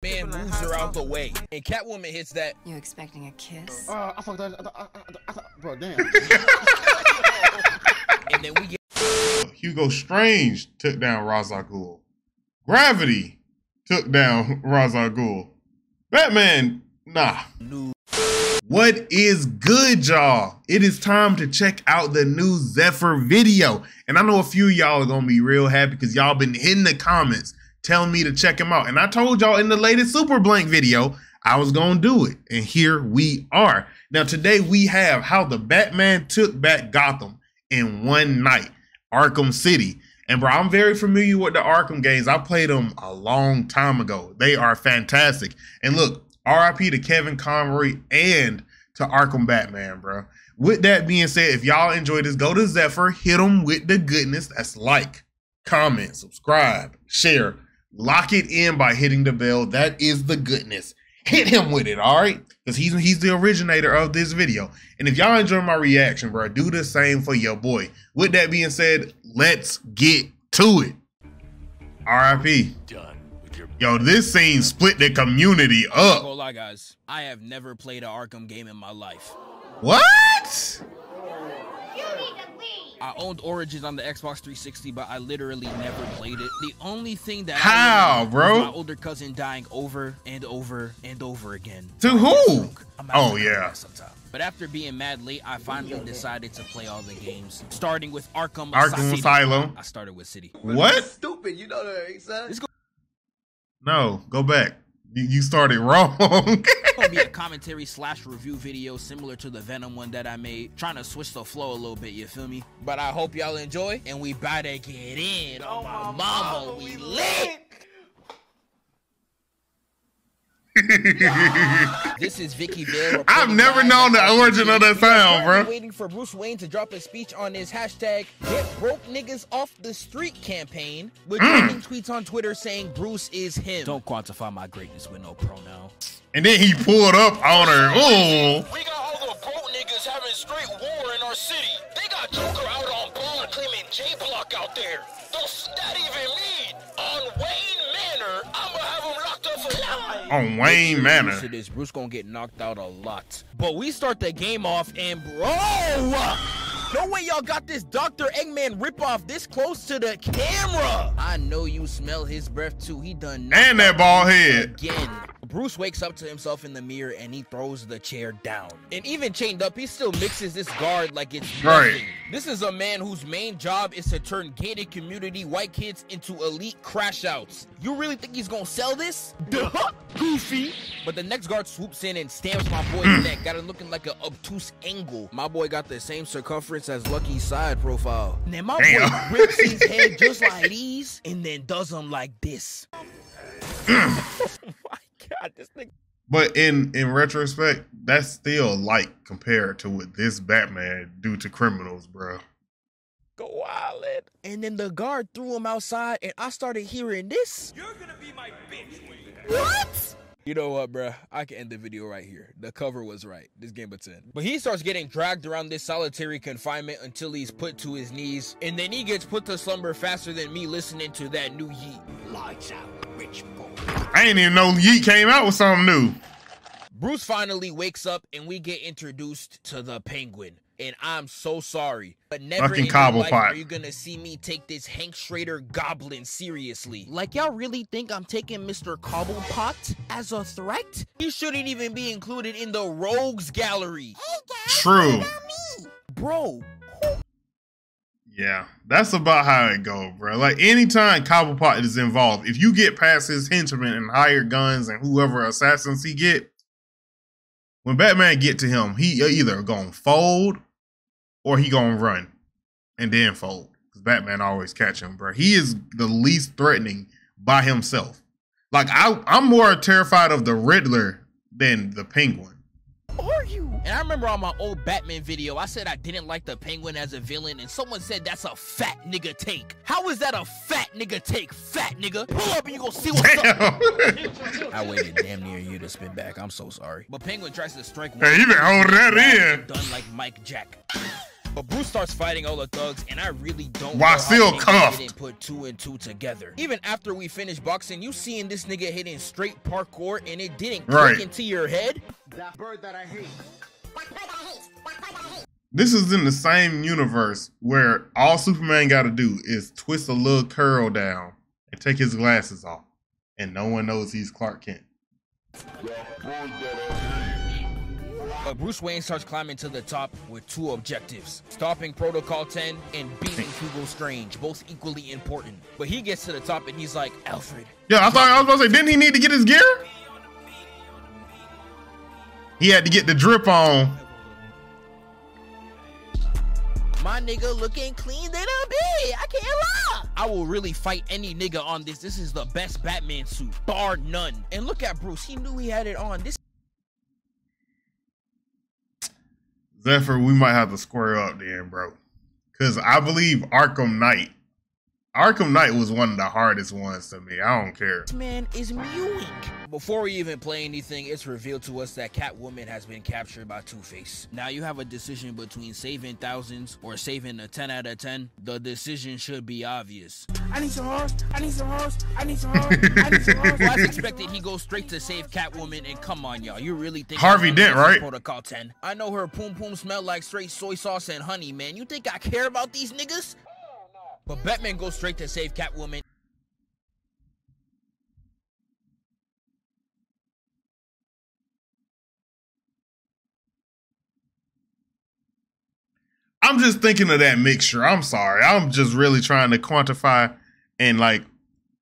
Man moves her out the way, and Catwoman hits that. You expecting a kiss? I fucked that. Bro, damn. And then we get Hugo Strange took down Ra's al Ghul. Gravity took down Ra's al Ghul. Batman, nah. What is good, y'all? It is time to check out the new Zephyr video. And I know a few of y'all are gonna be real happy because y'all been hitting the comments telling me to check him out. And I told y'all in the latest Super Blank video, I was gonna do it. And here we are. Now today we have how the Batman took back Gotham in one night, Arkham City. And bro, I'm very familiar with the Arkham games. I played them a long time ago. They are fantastic. And look, RIP to Kevin Conroy and to Arkham Batman, bro. With that being said, if y'all enjoyed this, go to Zephyr, hit them with the goodness. That's like, comment, subscribe, share. Lock it in by hitting the bell. That is the goodness. Hit him with it, all right? Because he's the originator of this video. And if y'all enjoy my reaction, bro, do the same for your boy. With that being said, let's get to it. RIP. done with your. Yo, this scene split the community up. Don't lie, guys. I have never played an Arkham game in my life. What? I owned Origins on the Xbox 360, but I literally never played it. The only thing that How, bro? was my older cousin dying over and over and over again. To who? Oh, to yeah. sometime. But after being mad late, I finally decided to play all the games, starting with Arkham Asylum. I started with City. What? Stupid, you know that, ain't son? No, go back. You started wrong. It's gonna be a commentary / review video similar to the Venom one that I made, trying to switch the flow a little bit, you feel me? But I hope y'all enjoy, and we about to get in. Oh my mama, we lit! This is Vicky Vale. I've never known the origin of that sound, bro. Waiting for Bruce Wayne to drop a speech on his hashtag Get Broke Niggas Off the Street campaign, with trending tweets on Twitter saying Bruce is him. Don't quantify my greatness with no pronoun. And then he pulled up on her. Ooh. We got all the broke niggas having straight war in our city. They got Joker out on bond claiming J-Block out there. What's that even mean? On Wayne Manor, I'ma have him locked up for life. On Wayne Manor. To this, Bruce gonna get knocked out a lot. But we start the game off and bro, no way y'all got this Dr. Eggman ripoff this close to the camera. I know you smell his breath too. He done And that bald head. again. Bruce wakes up to himself in the mirror and he throws the chair down. And even chained up, he still mixes this guard like it's nothing. Right. This is a man whose main job is to turn gated community white kids into elite crash outs. You really think he's gonna sell this? Duh, goofy. But the next guard swoops in and stamps my boy's neck, got it looking like an obtuse angle. My boy got the same circumference as Lucky's side profile. And then my boy grips his head just like these and then does them like this. Oh my God, this thing. But in retrospect, that's still light compared to what this Batman do to criminals, bro. Go wildin'. And then the guard threw him outside and I started hearing this. You're gonna be my bitch, Wayne. What? You know what, bruh? I can end the video right here. The cover was right. This game of 10. But he starts getting dragged around this solitary confinement until he's put to his knees. And then he gets put to slumber faster than me listening to that new Yeet. Lights out, rich boy. I didn't even know Yeet came out with something new. Bruce finally wakes up and we get introduced to the Penguin. And I'm so sorry, but never Fucking in my life Cobblepot. are you gonna see me take this Hank Schrader goblin seriously. Like, y'all really think I'm taking Mr. Cobblepot as a threat? He shouldn't even be included in the rogues gallery. Hey guys, True. Bro. Yeah, that's about how it go, bro. Like, anytime Cobblepot is involved, if you get past his henchmen and hired guns and whoever assassins he get, when Batman get to him, he either gonna fold or he gonna run and then fold. Because Batman always catch him, bro. He is the least threatening by himself. Like, I'm more terrified of the Riddler than the Penguin. Are you? And I remember on my old Batman video, I said I didn't like the Penguin as a villain, and someone said that's a fat nigga take. How is that a fat nigga take, fat nigga? Pull up and you gon' see what's up. I waited damn near you to spin back. I'm so sorry. But Penguin tries to strike. Hey, you been holding that in. Done like Mike Jack. But Bruce starts fighting all the thugs, and I really don't While know still how cuffed. he didn't put 2 and 2 together. Even after we finish boxing, you seeing this nigga hitting straight parkour, and it didn't click into your head? That bird that I hate. This is in the same universe where all Superman got to do is twist a little curl down and take his glasses off, and no one knows he's Clark Kent. But Bruce Wayne starts climbing to the top with 2 objectives: stopping Protocol 10 and beating Hugo Strange, both equally important. But he gets to the top and he's like, Alfred. Yeah, I was about to say, didn't he need to get his gear? He had to get the drip on. My nigga looking clean than a bee. I can't lie. I will really fight any nigga on this. This is the best Batman suit, bar none. And look at Bruce. He knew he had it on. This Zephyr, we might have to square up then, bro. Because I believe Arkham Knight was one of the hardest ones to me. I don't care. This man is mewing. Before we even play anything, it's revealed to us that Catwoman has been captured by Two-Face. Now you have a decision between saving thousands or saving a 10 out of 10. The decision should be obvious. I need some horse. I need some horse. I need some horse. I need some horse. Well, as expected, he goes straight to save Catwoman, and come on, y'all. You really think Harvey Dent, right? Protocol 10. I know her poom poom smell like straight soy sauce and honey, man. You think I care about these niggas? But Batman goes straight to save Catwoman. I'm just thinking of that mixture. I'm sorry. I'm just really trying to quantify and like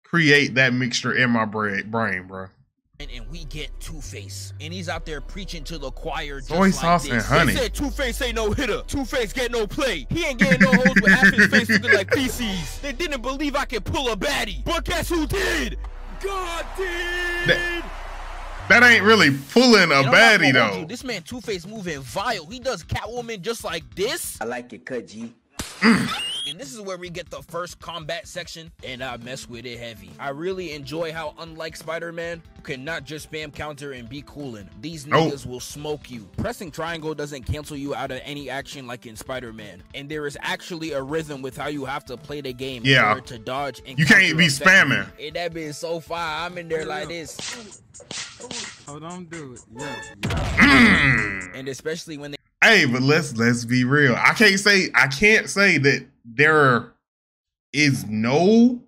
create that mixture in my brain, bro. And we get Two-Face, and he's out there preaching to the choir just Soy sauce like and this. honey. They said Two-Face ain't no hitter. Two-Face get no play. He ain't getting no hoes with half his face looking like PCs. They didn't believe I could pull a baddie, but guess who did? God did. That ain't really pulling a baddie though. This man Two-Face moving vile. He does Catwoman just like this. I like it, cut G. And this is where we get the first combat section, and I mess with it heavy. I really enjoy how, unlike Spider-Man, you cannot just spam counter and be coolin'. These niggas will smoke you. Pressing triangle doesn't cancel you out of any action like in Spider-Man, and there is actually a rhythm with how you have to play the game in order to dodge and you can't be spamming. And that bitch so fire. I'm in there like this. Hold on, do it. Yeah. And especially when they Hey, but let's be real. I can't say that there is no.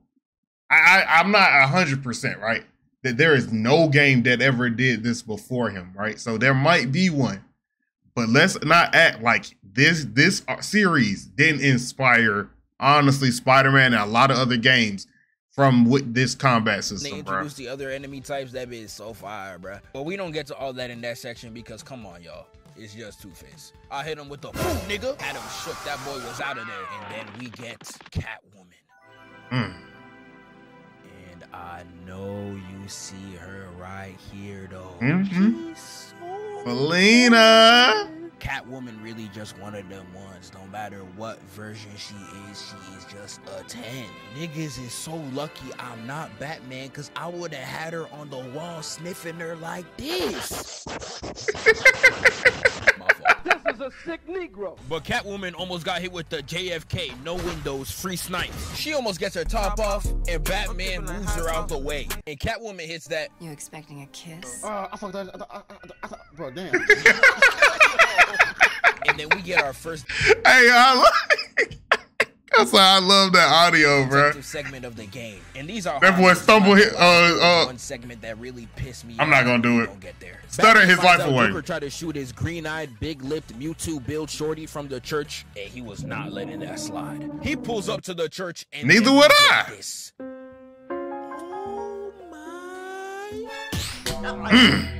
I'm not 100% right that there is no game that ever did this before him, right? So there might be one, but let's not act like this series didn't inspire honestly Spider-Man and a lot of other games from with this combat system, they introduce the other enemy types. That bitch is so fire, bro. But we don't get to all that in that section because come on, y'all. It's just Two-Face. I hit him with the boom, nigga. Adam shook. That boy was out of there. And then we get Catwoman. And I know you see her right here, though. She's so Selena. Catwoman really just one of them ones. No matter what version she is just a 10. Niggas is so lucky I'm not Batman, because I would have had her on the wall sniffing her like this. This is a sick Negro. But Catwoman almost got hit with the JFK, no windows, free snipe. She almost gets her top off, and Batman moves her out the way. And Catwoman hits that. You expecting a kiss? I thought that. I thought, bro, damn. And then we get our first Hey, that's why I love that audio, bro. segment of the game. And these are That boy stumble hit. one segment that really pissed me off. I'm not gonna do it. Don't get there. Stutter his life away. Joker tried to shoot his green-eyed, big-lipped Mewtwo build shorty from the church, and he was not letting that slide. He pulls up to the church, and neither would I. This. Oh my.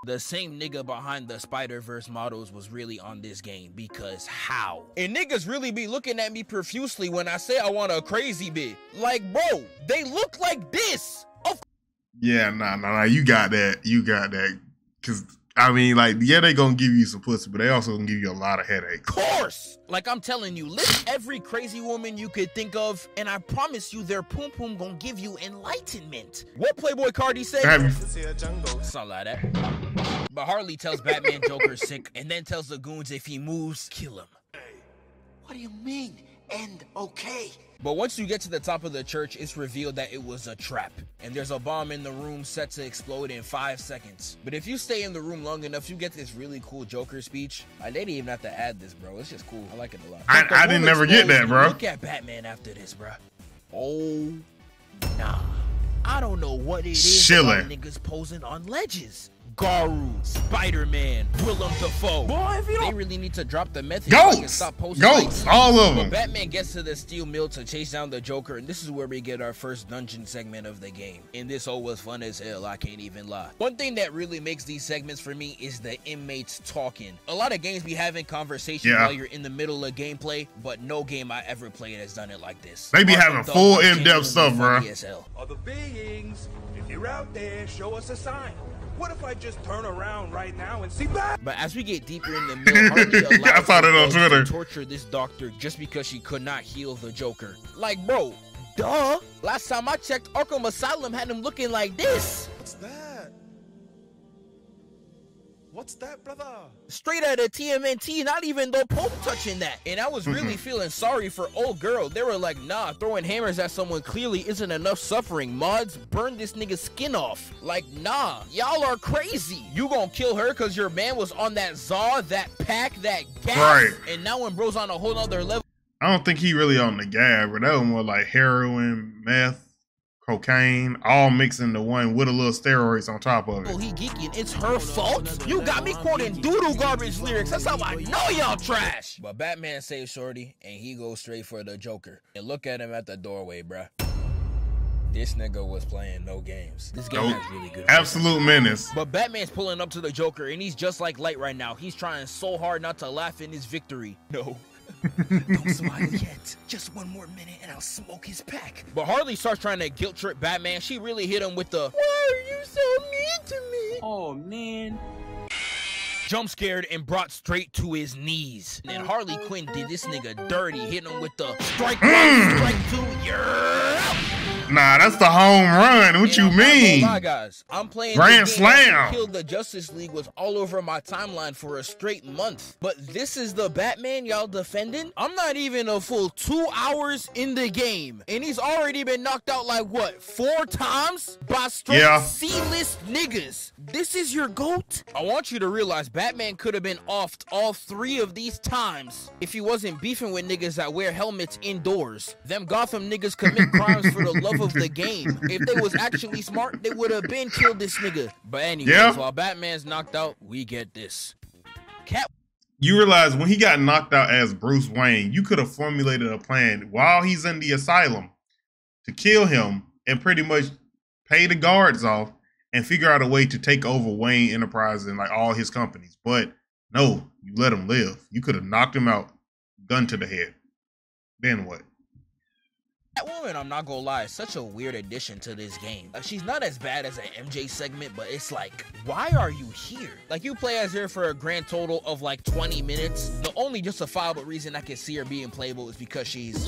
The same nigga behind the Spider-Verse models was really on this game, because how? And niggas really be looking at me profusely when I say I want a crazy bit. Like, bro, they look like this. Yeah, nah. You got that. Cause I mean, like, yeah, they gonna give you some pussy, but they also gonna give you a lot of headaches. Of course! Like I'm telling you, list every crazy woman you could think of, and I promise you their poom poom gonna give you enlightenment. What Playboy Cardi said? Something like that. But Harley tells Batman Joker's sick and then tells the goons if he moves, kill him. What do you mean, end okay? But once you get to the top of the church, it's revealed that it was a trap. And there's a bomb in the room set to explode in 5 seconds. But if you stay in the room long enough, you get this really cool Joker speech. They didn't even have to add this, bro. It's just cool. I like it a lot. I didn't never get that, bro. Look at Batman after this, bro. Oh, nah. I don't know what it is about niggas posing on ledges. Garu, Spider-Man, Willem Dafoe. Boy, if you don't... They really need to drop the method. Ghosts, all of them. But Batman gets to the steel mill to chase down the Joker, and this is where we get our first dungeon segment of the game. And this all was fun as hell, I can't even lie. One thing that really makes these segments for me is the inmates talking. A lot of games be having conversations while you're in the middle of gameplay, but no game I ever played has done it like this. They be having full in-depth stuff, bro. Other beings, if you're out there, show us a sign. What if I just turn around right now and see that? But as we get deeper in the mill, Harley allows to torture this doctor just because she could not heal the Joker. Like, bro, duh. Last time I checked, Arkham Asylum had him looking like this. What's that? What's that, brother? Straight out of TMNT, not even the Pope touching that. And I was really feeling sorry for old girl. They were like, nah, throwing hammers at someone clearly isn't enough suffering. Mods, burn this nigga's skin off. Like, nah, y'all are crazy. You gonna kill her because your man was on that Zaw, that pack, that gas. Right. And now when bro's on a whole other level. I don't think he really on the gab, but that was more like heroin, meth, cocaine, all mixed into one with a little steroids on top of it. He geeking. It's her fault. You got me quoting doodle garbage lyrics. That's how I know y'all trash. But Batman saves Shorty, and he goes straight for the Joker. And look at him at the doorway, bruh. This nigga was playing no games. This game has really good. Absolute menace. But Batman's pulling up to the Joker, and he's just like Light right now. He's trying so hard not to laugh in his victory. No. Don't smile yet. Just one more minute and I'll smoke his pack. But Harley starts trying to guilt trip Batman. She really hit him with the, why are you so mean to me? Oh, man. Jump scared and brought straight to his knees. And then Harley Quinn did this nigga dirty, hitting him with the strike one, strike two, Nah, that's the home run. What you mean? Guys, I'm playing Grand Slam. Killed the Justice League was all over my timeline for a straight month. But this is the Batman y'all defending? I'm not even a full 2 hours in the game. And he's already been knocked out like what, 4 times? By straight C-list niggas. This is your GOAT? I want you to realize Batman could have been offed all 3 of these times if he wasn't beefing with niggas that wear helmets indoors. Them Gotham niggas commit crimes for the love of the game. If they was actually smart, they would have been killed this nigga. But anyways, while Batman's knocked out, we get this. You realize when he got knocked out as Bruce Wayne, you could have formulated a plan while he's in the asylum to kill him and pretty much pay the guards off and figure out a way to take over Wayne Enterprises and like all his companies. But no, you let him live. You could have knocked him out, gun to the head. Then what? That woman, I'm not gonna lie, is such a weird addition to this game. She's not as bad as an MJ segment, but it's like, why are you here? Like, you play as her for a grand total of like 20 minutes. The only justifiable reason I can see her being playable is because she's...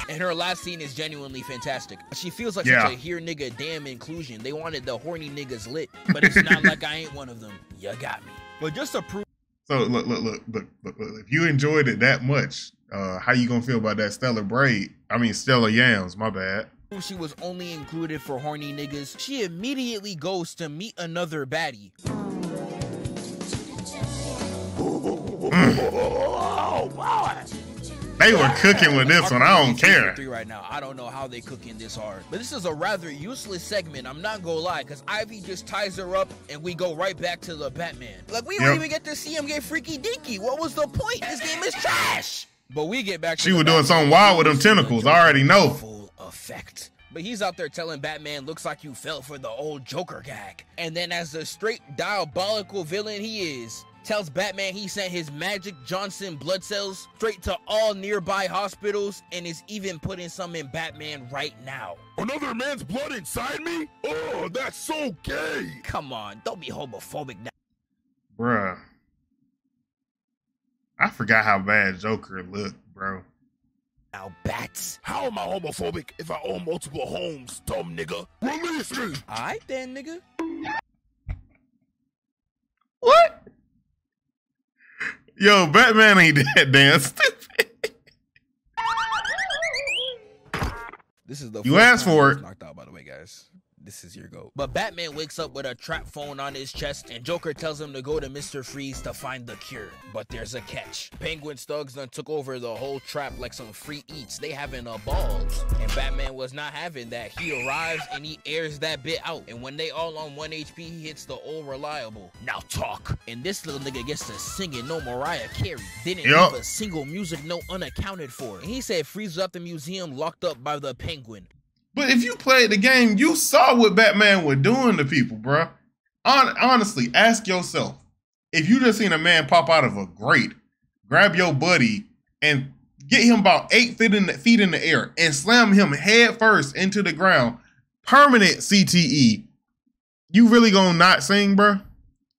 And her last scene is genuinely fantastic. She feels like such a here nigga damn inclusion. They wanted the horny niggas lit, but it's not like I ain't one of them. You got me. But just to prove... So look, if you enjoyed it that much, how you gonna feel about that Stellar Yams, my bad. She was only included for horny niggas. She immediately goes to meet another baddie. They were cooking with this one. I don't care. Right now, I don't know how they cooking this hard, but this is a rather useless segment. I'm not gonna lie, because Ivy just ties her up and we go right back to the Batman. Like, we don't even get to see him get freaky deaky. What was the point? This game is trash. But we get back to she was doing something wild with them tentacles. I already know. Full effect. But he's out there telling Batman, looks like you fell for the old Joker gag. And then as the straight diabolical villain he is, tells Batman he sent his Magic Johnson blood cells straight to all nearby hospitals and is even putting some in Batman right now. Another man's blood inside me? Oh, that's so gay. Come on, don't be homophobic now. Bruh. I forgot how bad Joker looked, bro. Now, bats. How am I homophobic if I own multiple homes, dumb nigga? Release me! Alright then, nigga. What? Yo, Batman ain't that damn stupid. This is the You asked for it. Knocked out, by the way, guys. This is your goat. But Batman wakes up with a trap phone on his chest, and Joker tells him to go to Mr. Freeze to find the cure. But there's a catch. Penguin's thugs done took over the whole trap like some free eats. They having a balls. And Batman was not having that. He arrives and he airs that bit out. And when they all on 1 HP, he hits the old reliable. Now talk. And this little nigga gets to sing it, no Mariah Carey. Didn't leave a single music note unaccounted for. And he said Freeze was at the museum locked up by the Penguin. But if you played the game, you saw what Batman was doing to people, bruh. Honestly, ask yourself, if you just seen a man pop out of a grate, grab your buddy, and get him about 8 feet in the air, and slam him head first into the ground, permanent CTE, you really gonna not sing, bruh?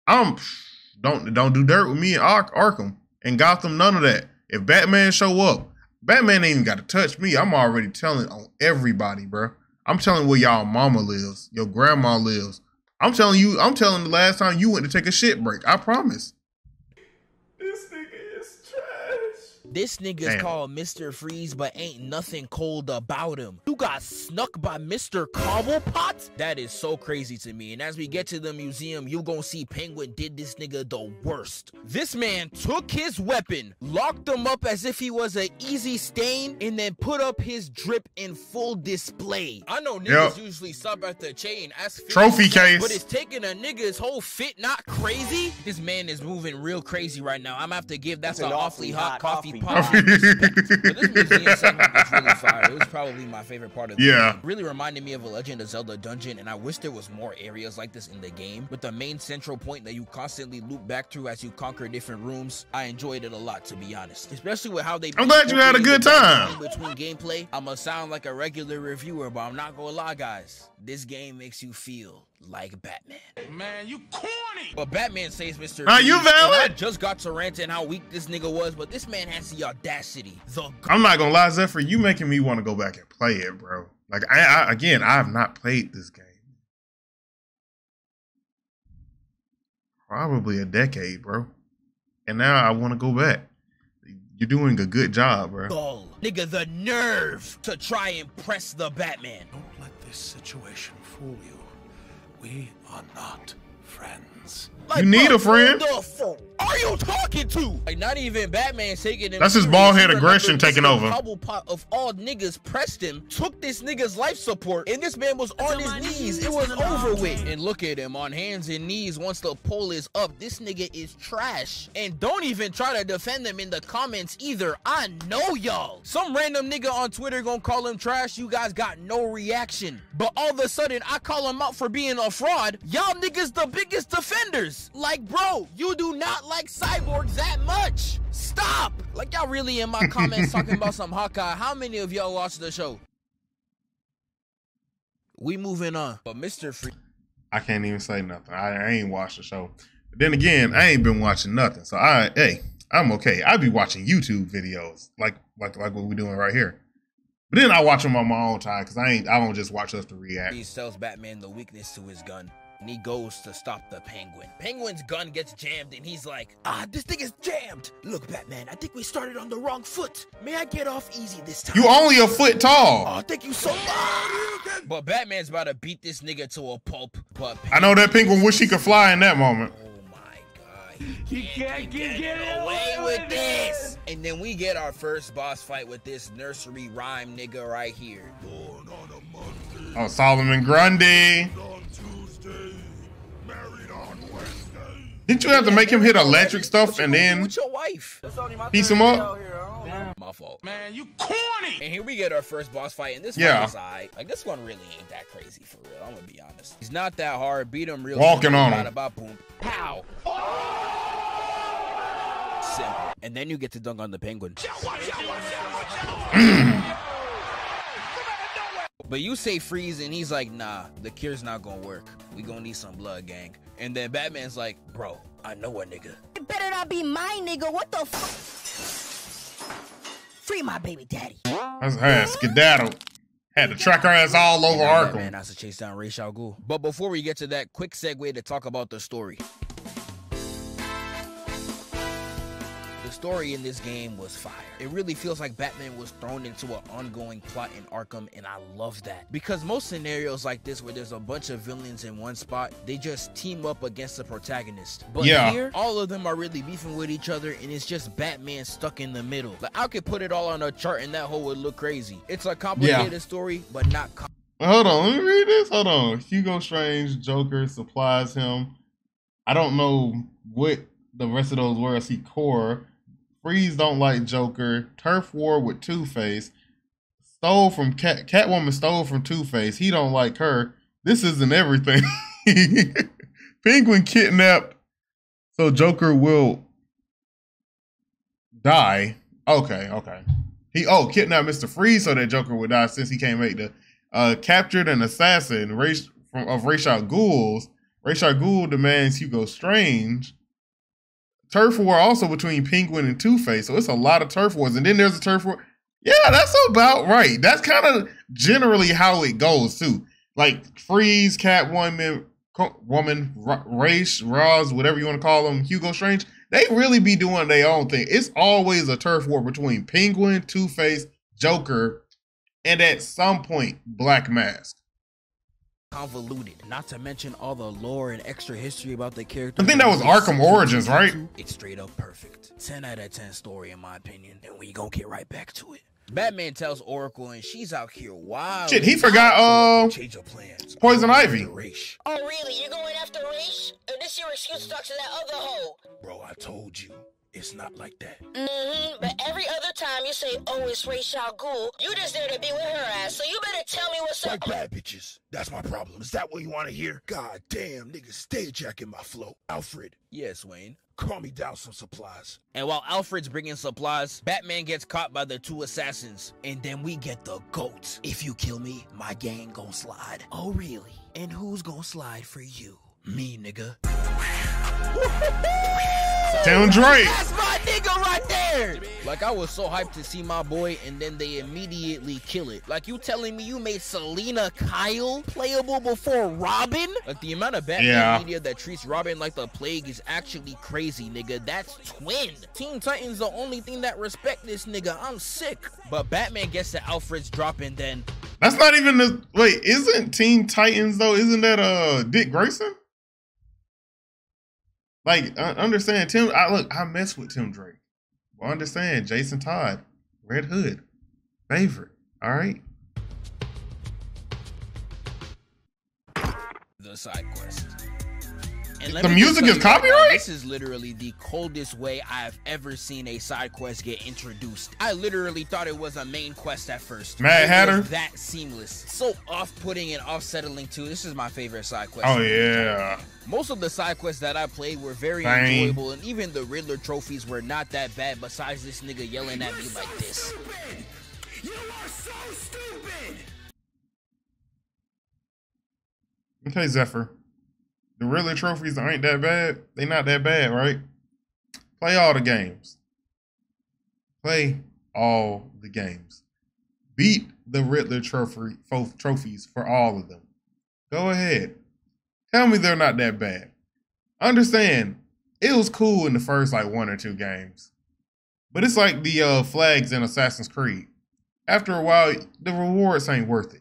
Don't do dirt with me in Arkham and Gotham, none of that. If Batman show up, Batman ain't even got to touch me. I'm already telling on everybody, bro. I'm telling where y'all mama lives, your grandma lives. I'm telling the last time you went to take a shit break. I promise. This nigga is trash. This nigga's called Mr. Freeze, but ain't nothing cold about him. You got snuck by Mr. Cobblepot? That is so crazy to me. And as we get to the museum, you gonna see Penguin did this nigga the worst. This man took his weapon, locked him up as if he was an easy stain, and then put up his drip in full display. I know niggas usually stop at the chain, ask trophy case, but it's taking a nigga's whole fit not crazy. This man is moving real crazy right now. I'm gonna have to give that an awfully hot coffee pot. But this museum segment was really fire. It was probably my favorite part of the game. It really reminded me of a Legend of Zelda dungeon, and I wish there was more areas like this in the game, with the main central point that you constantly loop back through as you conquer different rooms. I enjoyed it a lot, to be honest, especially with how they I'm glad you had a good time. Between gameplay, I'ma sound like a regular reviewer, but I'm not gonna lie, guys, this game makes you feel like Batman. Man, you corny. But Batman says Mr. Are you valid? I just got to ranting how weak this nigga was, but this man has the audacity. I'm not gonna lie, Zephyr, you making me want to go back and play it, bro. Like, I have not played this game. Probably a decade, bro. And now I want to go back. You're doing a good job, bro. Nigga, the nerve to try and press the Batman. Don't let this situation fool you. We are not friends. Like, you need a friend. Are you talking to? Like, not even Batman taking him. That's his bald head aggression taking over. Cobblepot of all niggas pressed him, took this nigga's life support, and this man was on his knees. It was over with. And look at him on hands and knees once the poll is up. This nigga is trash. And don't even try to defend him in the comments either. I know y'all. Some random nigga on Twitter gonna call him trash. You guys got no reaction. But all of a sudden, I call him out for being a fraud. Y'all niggas the biggest defenders. Like, bro, you do not like cyborgs that much. Stop. Like, y'all really in my comments talking about some Hawkeye. How many of y'all watched the show? We moving on. But Mr. Free, I can't even say nothing. I ain't watched the show. But then again, I ain't been watching nothing. So I'm okay. I be watching YouTube videos like what we're doing right here. But then I watch them on my own time because I don't just watch us to react. He tells Batman the weakness to his gun, and he goes to stop the Penguin. Penguin's gun gets jammed, and he's like, this thing is jammed. Look, Batman, I think we started on the wrong foot. May I get off easy this time? You only a foot tall. Oh, thank you so much. But Batman's about to beat this nigga to a pulp. But I know that Penguin wish he could fly in that moment. Oh my God, he can't get away with this. And then we get our first boss fight with this nursery rhyme nigga right here. Born on a Monday, Oh, Solomon Grundy. on Tuesday, married on Wednesday. Didn't you have to make him hit electric stuff and then With your wife. piece him up? My fault. Man, you corny. And here we get our first boss fight, and this Yeah. one is alright. Like, this one really ain't that crazy for real. I'm gonna be honest. He's not that hard. Beat him real. Walking on him. About boom. Pow. Simple. And then you get to dunk on the Penguin. But you say freeze, and he's like, nah, the cure's not gonna work. We gonna need some blood, gang. And then Batman's like, bro, I know a nigga. It better not be my nigga. What the fuck? Free my baby daddy. That's her skedaddle. Had to track her ass all over Batman Arkham. has to chase down Ra's al Ghul. But before we get to that, quick segue to talk about the story. The story in this game was fire. It really feels like Batman was thrown into an ongoing plot in Arkham, and I love that. Because most scenarios like this where there's a bunch of villains in one spot, they just team up against the protagonist. But here, all of them are really beefing with each other, and it's just Batman stuck in the middle. Like, I could put it all on a chart and that whole would look crazy. It's a complicated story, but not hold on, let me read this. Hold on. Hugo Strange, Joker, supplies him. I don't know what the rest of those words he core. Freeze don't like Joker. Turf war with Two-Face. Stole from Catwoman stole from Two-Face. He don't like her. This isn't everything. Penguin kidnapped so Joker will die. Okay. He kidnapped Mr. Freeze so that Joker would die since he can't make the captured an assassin of Ra's al Ghul's. Ra's al Ghul demands Hugo Strange. Turf war also between Penguin and Two-Face, so it's a lot of turf wars. And then there's a turf war. Yeah, that's about right. That's kind of generally how it goes too. Like Freeze, Catwoman, Ra's, whatever you want to call them, Hugo Strange. They really be doing their own thing. It's always a turf war between Penguin, Two-Face, Joker, and at some point, Black Mask. Convoluted, not to mention all the lore and extra history about the character. I think that was Arkham Origins, right? It's straight up perfect. 10 out of 10 story in my opinion, and we gonna get right back to it. Batman tells Oracle, and she's out here wild. Shit, he forgot change of plans. Poison Ivy. Oh really? You're going after Ra's? Or this your excuse to talk to that other hoe? Bro, I told you. It's not like that. But every other time you say, oh, it's Ra's al Ghul, you just there to be with her ass, so you better tell me what's up. Like bad bitches. That's my problem. Is that what you want to hear? God damn, niggas stay jacking my flow. Alfred. Yes, Wayne. Call me down some supplies. And while Alfred's bringing supplies, Batman gets caught by the two assassins. And then we get the GOAT. If you kill me, my gang gon' slide. Oh, really? And who's gon' slide for you? Me, nigga. Tim Drake. That's my nigga right there. Like, I was so hyped to see my boy, and then they immediately kill it. Like, you telling me you made Selina Kyle playable before Robin? Like, the amount of Batman media that treats Robin like the plague is actually crazy, nigga. That's twin. Teen Titans the only thing that respect this nigga. I'm sick. But Batman gets to Alfred's drop, and then... That's not even the... Wait, isn't Teen Titans, though? Isn't that Dick Grayson? Like, understand, I mess with Tim Drake. Well, understand, Jason Todd, Red Hood, favorite, all right? The side quest. And the music is copyright? This is literally the coldest way I've ever seen a side quest get introduced. I literally thought it was a main quest at first. Mad Hatter? That seamless. So off-putting and off-settling too. This is my favorite side quest. Oh, yeah. Most of the side quests that I played were very enjoyable, and even the Riddler trophies were not that bad besides this nigga yelling at me like this. You are so stupid! Okay, Zephyr. The Riddler trophies ain't that bad. They not that bad, right? Play all the games. Play all the games. Beat the Riddler trophies for all of them. Go ahead. Tell me they're not that bad. Understand, it was cool in the first like 1 or 2 games. But it's like the flags in Assassin's Creed. After a while, the rewards ain't worth it.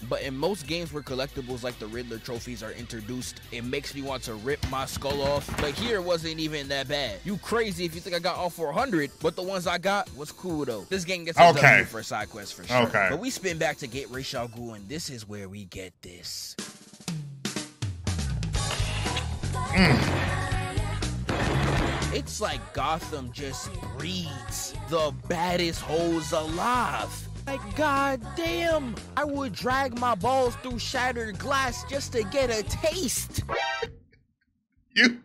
But in most games where collectibles like the Riddler trophies are introduced, it makes me want to rip my skull off. But here it wasn't even that bad. You crazy if you think I got all 400, but the ones I got was cool though. This game gets a W for side quests for sure. Okay. But we spin back to get Ra's al Ghul, and this is where we get this. It's like Gotham just breeds the baddest hoes alive. Like, goddamn, I would drag my balls through shattered glass just to get a taste. You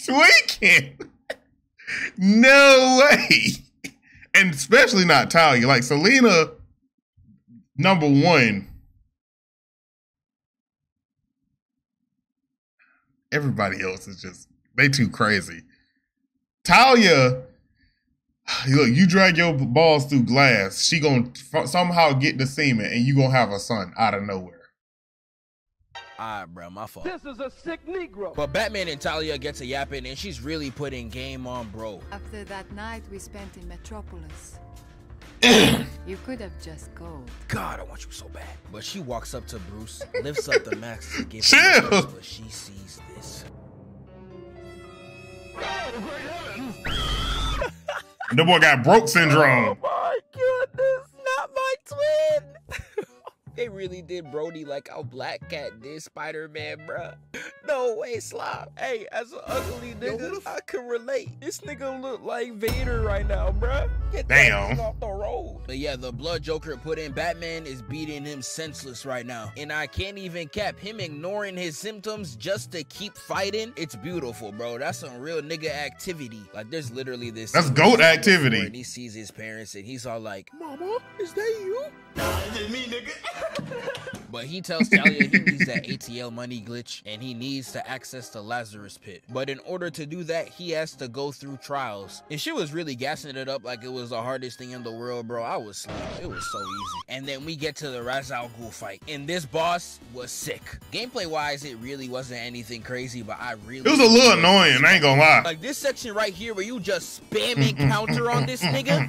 tweaking. No way. And especially not Talia. Like, Selena, number one. Everybody else is just, they too crazy. Talia, look, you drag your balls through glass, she gonna somehow get the semen and you gonna have a son out of nowhere. Bro, my fault. This is a sick Negro. But Batman and Talia get to yapping, and she's really putting game on bro. After that night we spent in Metropolis, you could have just called. God, I want you so bad. But she walks up to Bruce, lifts up the mask to give Chill. him the but she sees this. The boy got broke syndrome. My goodness, not my twin. They really did Brody like how Black Cat did Spider-Man, bruh. No way, Slob. Hey, as an ugly nigga, I can relate. This nigga look like Vader right now, bruh. Get that Damn. nigga off the road. But yeah, the blood Joker put in Batman is beating him senseless right now. And I can't even cap him ignoring his symptoms just to keep fighting. It's beautiful, bro. That's some real nigga activity. Like, there's literally this. That's GOAT activity. And he sees his parents and he's all like, Mama, is that you? Nah, it's just me, nigga. But he tells Talia he needs that ATL money glitch and he needs to access the Lazarus pit. But in order to do that, he has to go through trials. And she was really gassing it up like it was the hardest thing in the world, bro. I was asleep. It was so easy. And then we get to the Ra's al Ghul fight. And this boss was sick. Gameplay wise, it really wasn't anything crazy, but I really... It was a little annoying, I ain't gonna lie. Like this section right here where you just spamming counter on this nigga.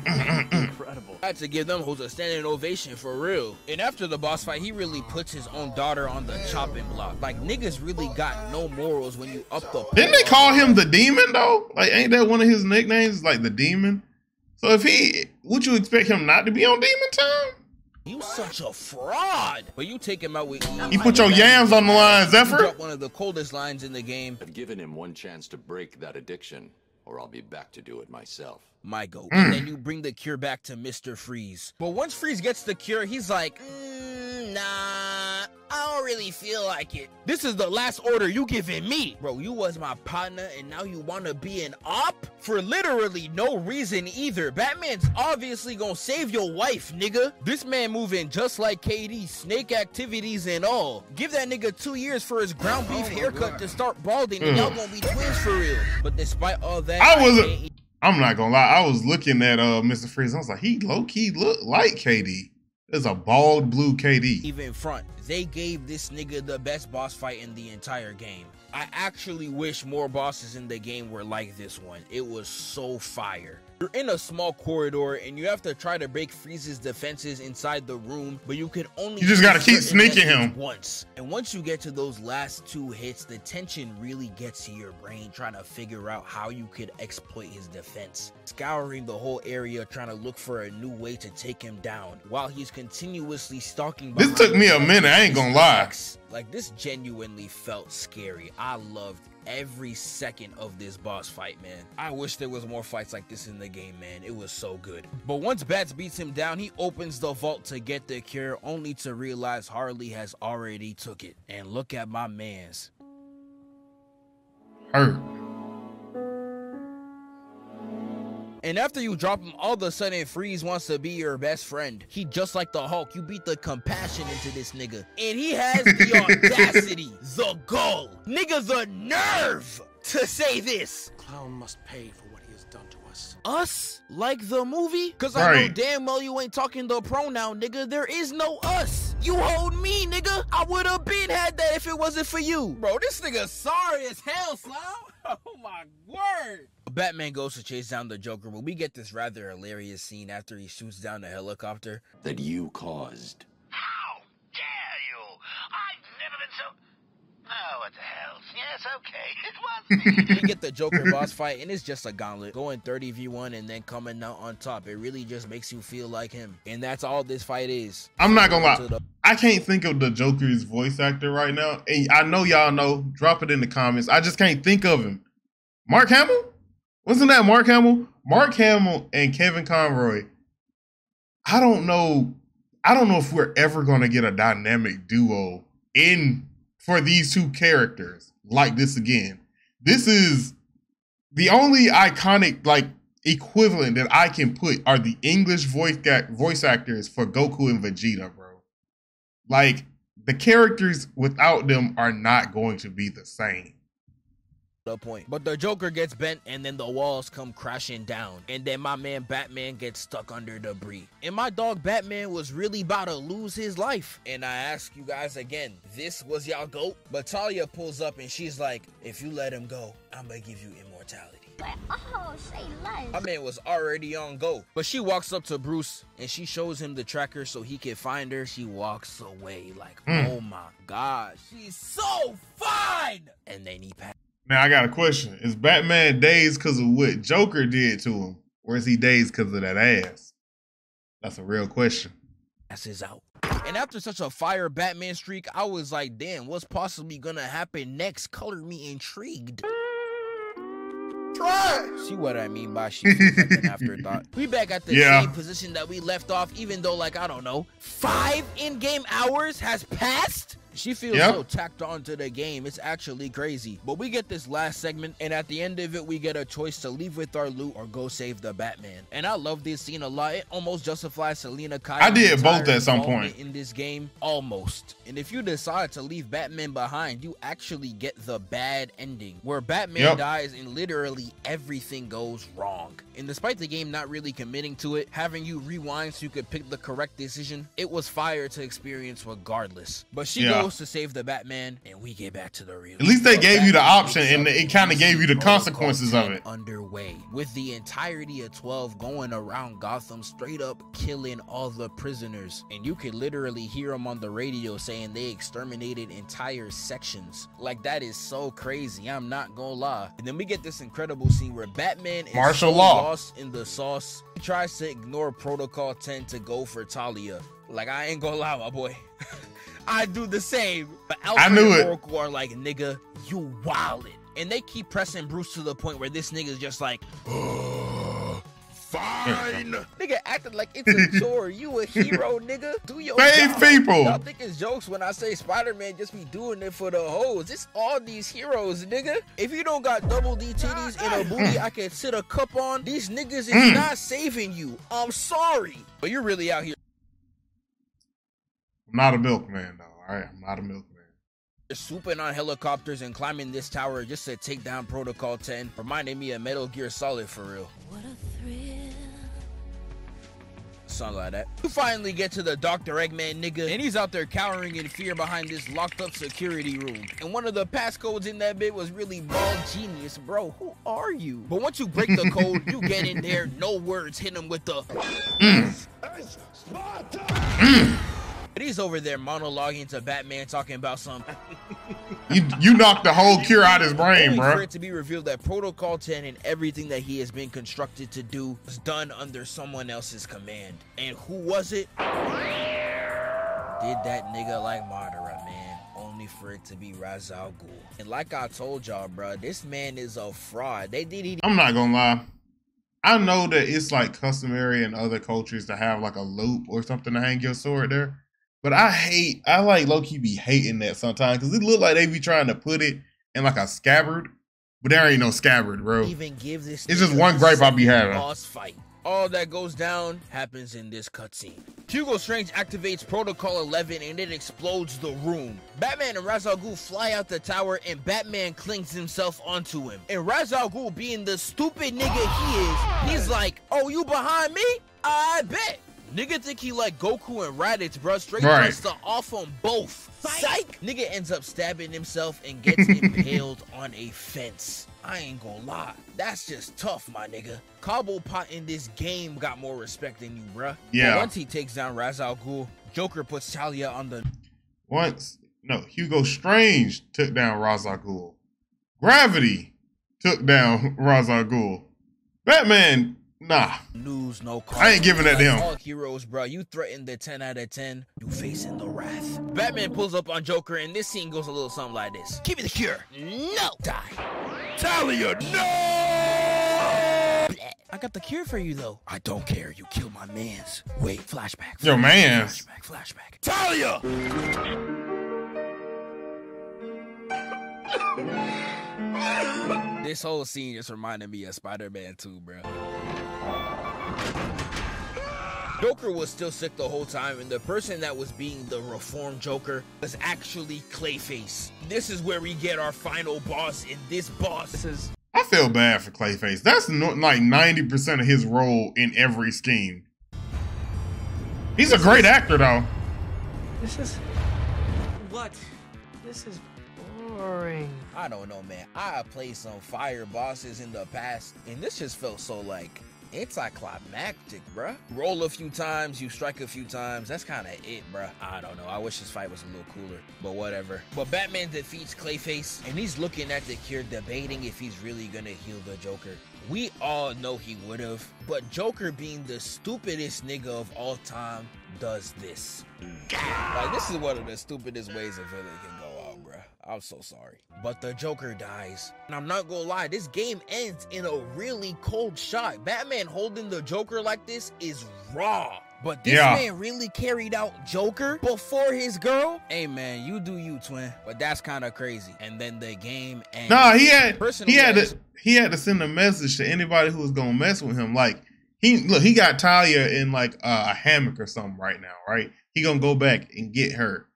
Incredible. I had to give them hoes a standing ovation for real. And after the boss fight, he really puts his own daughter on the chopping block. Like niggas really got no morals when you up the... Didn't they call him the Demon though? Like, ain't that one of his nicknames? Like the Demon? So if he, would you expect him not to be on Demon Time? You such a fraud. But you take him out with ease. You put your yams on the line, Zephyr. Drop one of the coldest lines in the game. I've given him one chance to break that addiction, or I'll be back to do it myself. My goat. And then you bring the cure back to Mr. Freeze. But once Freeze gets the cure, he's like, nah, I don't really feel like it. This is the last order you giving me. Bro, you was my partner and now you want to be an op? For literally no reason either. Batman's obviously gonna save your wife, nigga. This man moving just like KD, snake activities and all. Give that nigga 2 years for his ground beef haircut to start balding and y'all gonna be twins for real. But despite all that, I'm not gonna lie, I was looking at Mr. Freeze. I was like, he low-key look like KD. There's a bald blue KD. Even front, they gave this nigga the best boss fight in the entire game. I actually wish more bosses in the game were like this one. It was so fire. You're in a small corridor and you have to try to break Freeze's defenses inside the room, but you can only... You just gotta keep sneaking him. Once. And once you get to those last 2 hits, the tension really gets to your brain trying to figure out how you could exploit his defense. Scouring the whole area trying to look for a new way to take him down while he's continuously stalking. This took me a minute, I ain't gonna lie. Like, this genuinely felt scary. I loved every second of this boss fight, man. I wish there was more fights like this in the game, man. It was so good. But once Bats beats him down, he opens the vault to get the cure, only to realize Harley has already took it. And look at my mans. Hurt. And after you drop him, all of a sudden Freeze wants to be your best friend. He just like the Hulk. You beat the compassion into this nigga. And he has the audacity, the gall, nigga, the nerve to say this. Clown must pay for what he has done to us. Us? Like the movie? Cause I know damn well you ain't talking the pronoun, nigga. There is no us. You hold me, nigga. I would have been had that if it wasn't for you. Bro, this nigga sorry as hell, Slow. Oh my word. Batman goes to chase down the Joker, but we get this rather hilarious scene after he shoots down the helicopter. That you caused. How dare you? I've never been so... Oh, what the hell? Yes, okay, it was me. We get the Joker boss fight, and it's just a gauntlet. Going 30v1 and then coming out on top. It really just makes you feel like him. And that's all this fight is. I'm not gonna lie. I can't think of the Joker's voice actor right now. And I know y'all know. Drop it in the comments. I just can't think of him. Mark Hamill? Wasn't that Mark Hamill? Mark Hamill and Kevin Conroy. I don't know if we're ever gonna get a dynamic duo for these 2 characters like this again. This is the only iconic like equivalent that I can put are the English voice actors for Goku and Vegeta, bro. Like, the characters without them are not going to be the same. the point. But the Joker gets bent and then the walls come crashing down. And then my man Batman gets stuck under debris. And my dog Batman was really about to lose his life. And I ask you guys again, this was y'all GOAT? But Talia pulls up and she's like, if you let him go, I'm gonna give you immortality. Like, oh, say less. My man was already on go. But she walks up to Bruce and she shows him the tracker so he can find her. She walks away like, oh my God, she's so fine. And then he passed. Now, I got a question. Is Batman dazed because of what Joker did to him? Or is he dazed because of that ass? That's a real question. Passes out. And after such a fire Batman streak, I was like, damn, what's possibly gonna happen next? Color me intrigued. See what I mean by she feels like an afterthought. We back at the same position that we left off, even though, like, I don't know, 5 in-game hours has passed? She feels so tacked on to the game. It's actually crazy. But we get this last segment, and at the end of it, we get a choice to leave with our loot or go save the Batman. And I love this scene a lot. It almost justifies Selina Kyle. I did both at some point in this game, almost. And if you decide to leave Batman behind, you actually get the bad ending, where Batman dies and literally everything goes wrong. And despite the game not really committing to it, having you rewind so you could pick the correct decision, it was fire to experience regardless. But she goes to save the Batman, and we get back to the real. At least they gave you the option, and it kind of gave you the consequences of it. Underway with the entirety of 12 going around Gotham, straight up killing all the prisoners, and you could literally hear them on the radio saying they exterminated entire sections. Like, that is so crazy. I'm not gonna lie. And then we get this incredible scene where Batman is martial law lost in the sauce. He tries to ignore Protocol 10 to go for Talia. Like, I ain't gonna lie, my boy. I do the same, but Alfred and Oracle are like, nigga, you wildin'. And they keep pressing Bruce to the point where this nigga's just like, fine. Nigga acting like it's a chore. You a hero, nigga. Do your job. People. Y'all think it's jokes when I say Spider-Man just be doing it for the hoes. It's all these heroes, nigga. If you don't got double D titties and a booty I can sit a cup on, these niggas is not saving you. I'm sorry. But you're really out here. I'm not a milkman, though. All right, I'm not a milkman. Swooping on helicopters and climbing this tower just to take down Protocol 10, reminding me of Metal Gear Solid for real. What a thrill. Something like that. You finally get to the Dr. Eggman nigga, and he's out there cowering in fear behind this locked up security room. And one of the passcodes in that bit was really bald genius, bro. Who are you? But once you break the code, you get in there, no words, hit him with the But he's over there monologuing to Batman, talking about some. You knocked the whole cure out his brain, bro. For it to be revealed that Protocol 10 and everything that he has been constructed to do was done under someone else's command. And who was it? Did that nigga like Madara, man. Only for it to be Ra's al Ghul. And like I told y'all, bro, this man is a fraud. I'm not gonna lie. I know that it's like customary in other cultures to have like a loop or something to hang your sword there. But I like low-key be hating that sometimes because it look like they be trying to put it in like a scabbard, but there ain't no scabbard, bro. Even give this it's just one gripe I be having. Boss fight. All that goes down happens in this cutscene. Hugo Strange activates Protocol 11 and it explodes the room. Batman and Ra's al Ghul fly out the tower and Batman clings himself onto him. And Ra's al Ghul, being the stupid nigga he is, he's like, oh, you behind me? I bet. Nigga think he like Goku and Raditz, bro. Straight press the off on both. Psych! Nigga ends up stabbing himself and gets impaled on a fence. I ain't gonna lie. That's just tough, my nigga. Cobblepot in this game got more respect than you, bruh. Yeah. But once he takes down Ra's al Ghul, Joker puts Talia on the... Hugo Strange took down Ra's al Ghul. Gravity took down Ra's al Ghul. Batman... Nah. News, no call. I ain't giving that to him. All heroes, bro. You threaten the 10 out of 10, you facing the wrath. Batman pulls up on Joker, and this scene goes a little something like this. Give me the cure. No. Die. Talia, no! I got the cure for you, though. I don't care. You killed my mans. Wait, flashback. Your mans. Flashback. Talia! This whole scene just reminded me of Spider-Man 2, bro. Joker was still sick the whole time, and the person that was being the reformed Joker was actually Clayface. This is where we get our final boss, and this boss is... I feel bad for Clayface. That's like 90% of his role in every scheme. He's a great actor, though. This is... What? This is boring. I don't know, man. I played some fire bosses in the past, and this just felt so, like, anticlimactic, bruh. Roll a few times, you strike a few times. That's kind of it, bruh. I don't know. I wish this fight was a little cooler, but whatever. But Batman defeats Clayface, and he's looking at the cure, debating if he's really gonna heal the Joker. We all know he would've, but Joker, being the stupidest nigga of all time, does this. Like, this is one of the stupidest ways a villain can go out, bruh. I'm so sorry. But the Joker dies. And I'm not gonna lie, this game ends in a really cold shot. Batman holding the Joker like this is raw. But this man really carried out Joker before his girl? Hey man, you do you, twin. But that's kind of crazy. And then the game ends. Nah, he had to send a message to anybody who was gonna mess with him. Like, he got Talia in like a hammock or something right now, right? He gonna go back and get her.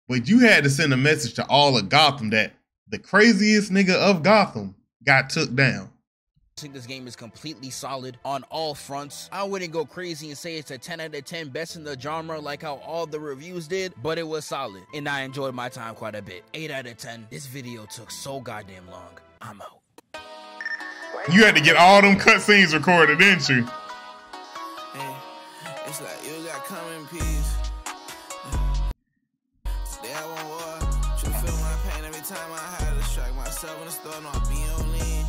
But you had to send a message to all of Gotham that the craziest nigga of Gotham got took down. I think this game is completely solid on all fronts. I wouldn't go crazy and say it's a 10 out of 10 best in the genre like how all the reviews did, but it was solid. And I enjoyed my time quite a bit. 8 out of 10. This video took so goddamn long. I'm out. You had to get all them cutscenes recorded, didn't you? Hey, it's like you got come in peace. Today I want war. Should feel my pain every time I had to strike myself in the store. No, I be on lean.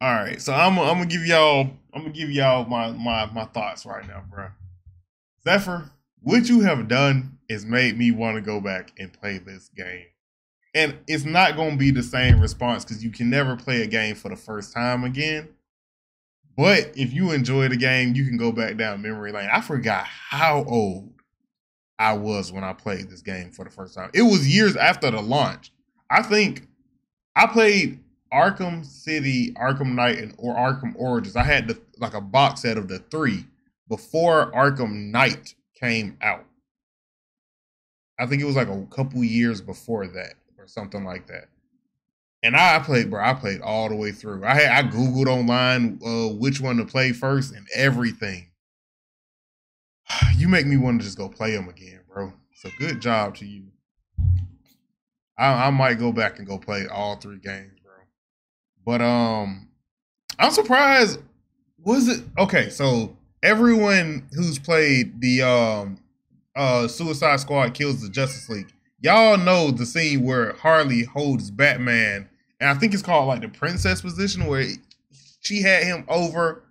All right, so I'm gonna give y'all my thoughts right now, bro. Zephyr, what you have done is made me want to go back and play this game, and it's not gonna be the same response because you can never play a game for the first time again. But if you enjoy the game, you can go back down memory lane. I forgot how old I was when I played this game for the first time. It was years after the launch. I think I played Arkham City, Arkham Knight, or Arkham Origins. I had like a box set of the 3 before Arkham Knight came out. I think it was like a couple years before that or something like that. And I played all the way through. I Googled online which one to play first and everything. You make me want to just go play them again, bro. So good job to you. I might go back and go play all 3 games, bro. But I'm surprised. Was it okay? So everyone who's played the Suicide Squad Kills the Justice League, y'all know the scene where Harley holds Batman, and I think it's called like the princess position, where she had him over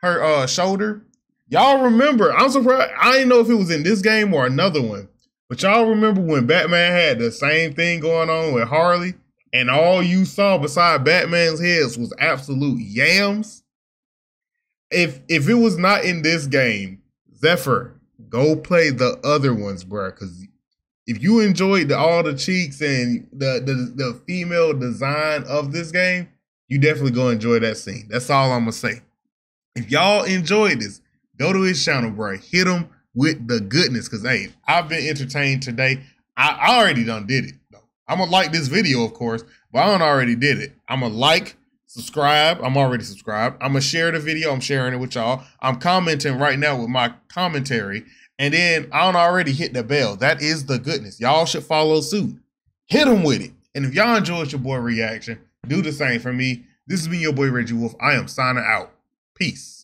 her shoulder. Y'all remember? I'm surprised. I didn't know if it was in this game or another one, but y'all remember when Batman had the same thing going on with Harley, and all you saw beside Batman's heads was absolute yams? If it was not in this game, Zephyr, go play the other ones, bro. Because if you enjoyed all the cheeks and the female design of this game, you definitely gonna enjoy that scene. That's all I'm gonna say. If y'all enjoyed this, go to his channel, bro. Hit him with the goodness, because hey, I've been entertained today. I already done did it though. I'm gonna like this video, of course, but I already did it. I'm gonna like, subscribe. I'm already subscribed. I'm gonna share the video. I'm sharing it with y'all. I'm commenting right now with my commentary, and then I already hit the bell. That is the goodness. Y'all should follow suit. Hit them with it. And if y'all enjoyed your boy reaction, do the same for me. This has been your boy Reggie Wolf. I am signing out. Peace.